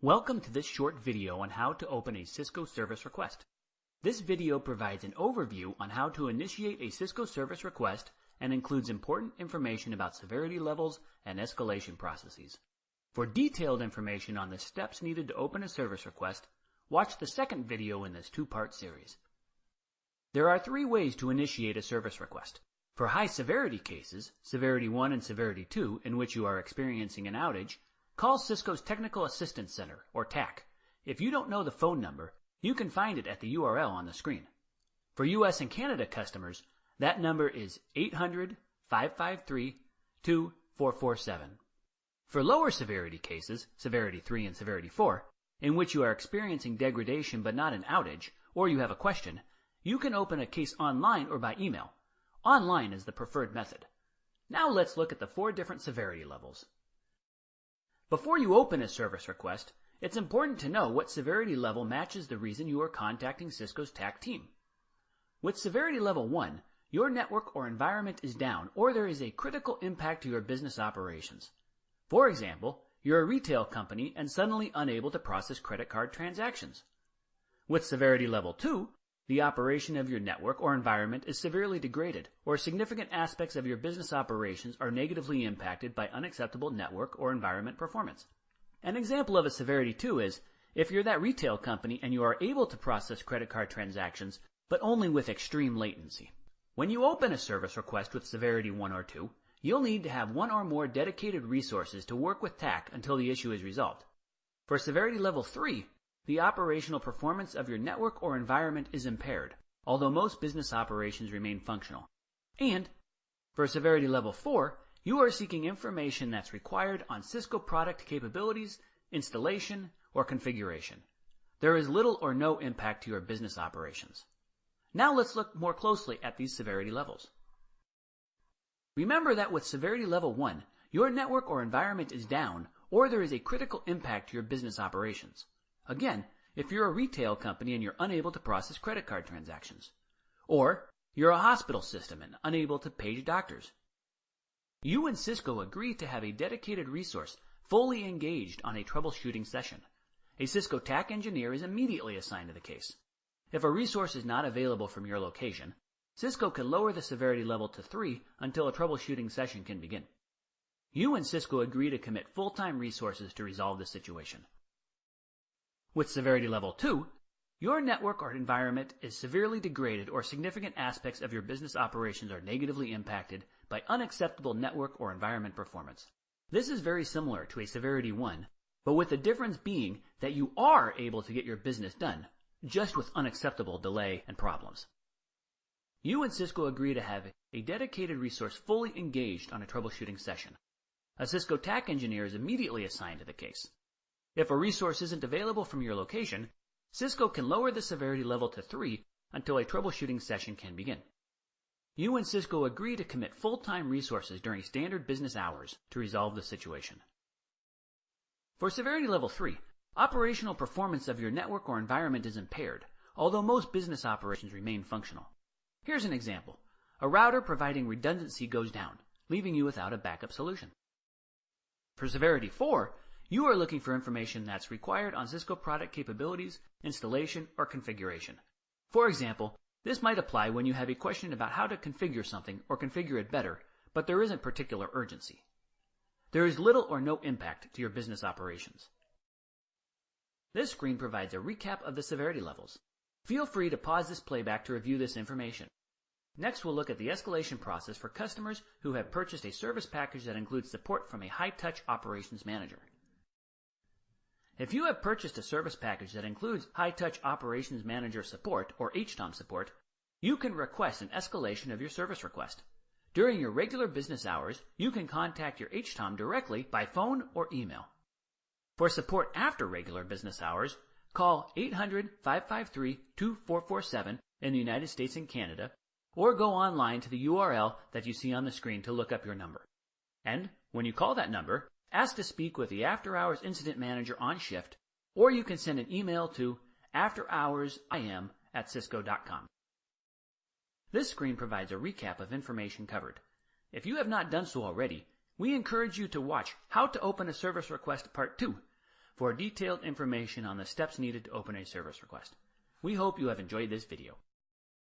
Welcome to this short video on how to open a Cisco service request. This video provides an overview on how to initiate a Cisco service request and includes important information about severity levels and escalation processes. For detailed information on the steps needed to open a service request, watch the second video in this two-part series. There are three ways to initiate a service request. For high severity cases, Severity 1 and Severity 2, in which you are experiencing an outage, call Cisco's Technical Assistance Center, or TAC. If you don't know the phone number, you can find it at the URL on the screen. For US and Canada customers, that number is 800-553-2447. For lower severity cases, Severity 3 and Severity 4, in which you are experiencing degradation but not an outage, or you have a question, you can open a case online or by email. Online is the preferred method. Now let's look at the 4 different severity levels. Before you open a service request, it's important to know what severity level matches the reason you are contacting Cisco's TAC team. With severity level 1, your network or environment is down or there is a critical impact to your business operations. For example, you're a retail company and suddenly unable to process credit card transactions. With severity level 2, the operation of your network or environment is severely degraded, or significant aspects of your business operations are negatively impacted by unacceptable network or environment performance. An example of a severity 2 is if you're that retail company and you are able to process credit card transactions, but only with extreme latency. When you open a service request with severity 1 or 2, you'll need to have one or more dedicated resources to work with TAC until the issue is resolved. For severity level 3, the operational performance of your network or environment is impaired, although most business operations remain functional. And for severity level 4, you are seeking information that's required on Cisco product capabilities, installation, or configuration. There is little or no impact to your business operations. Now let's look more closely at these severity levels. Remember that with severity level 1, your network or environment is down, or there is a critical impact to your business operations. Again, if you're a retail company and you're unable to process credit card transactions. Or you're a hospital system and unable to page doctors. You and Cisco agree to have a dedicated resource fully engaged on a troubleshooting session. A Cisco TAC engineer is immediately assigned to the case. If a resource is not available from your location, Cisco can lower the severity level to 3 until a troubleshooting session can begin. You and Cisco agree to commit full-time resources to resolve the situation. With severity level 2, your network or environment is severely degraded or significant aspects of your business operations are negatively impacted by unacceptable network or environment performance. This is very similar to a severity 1, but with the difference being that you are able to get your business done, just with unacceptable delay and problems. You and Cisco agree to have a dedicated resource fully engaged on a troubleshooting session. A Cisco TAC engineer is immediately assigned to the case. If a resource isn't available from your location, Cisco can lower the severity level to 3 until a troubleshooting session can begin. You and Cisco agree to commit full-time resources during standard business hours to resolve the situation. For severity level 3, operational performance of your network or environment is impaired, although most business operations remain functional. Here's an example. A router providing redundancy goes down, leaving you without a backup solution. For severity 4, you are looking for information that's required on Cisco product capabilities, installation, or configuration. For example, this might apply when you have a question about how to configure something or configure it better, but there isn't particular urgency. There is little or no impact to your business operations. This screen provides a recap of the severity levels. Feel free to pause this playback to review this information. Next, we'll look at the escalation process for customers who have purchased a service package that includes support from a high-touch operations manager. If you have purchased a service package that includes High-Touch Operations Manager support, or HTOM support, you can request an escalation of your service request. During your regular business hours, you can contact your HTOM directly by phone or email. For support after regular business hours, call 800-553-2447 in the United States and Canada, or go online to the URL that you see on the screen to look up your number. And when you call that number, ask to speak with the After Hours Incident Manager on shift, or you can send an email to afterhoursim@cisco.com. This screen provides a recap of information covered. If you have not done so already, we encourage you to watch How to Open a Service Request Part 2 for detailed information on the steps needed to open a service request. We hope you have enjoyed this video.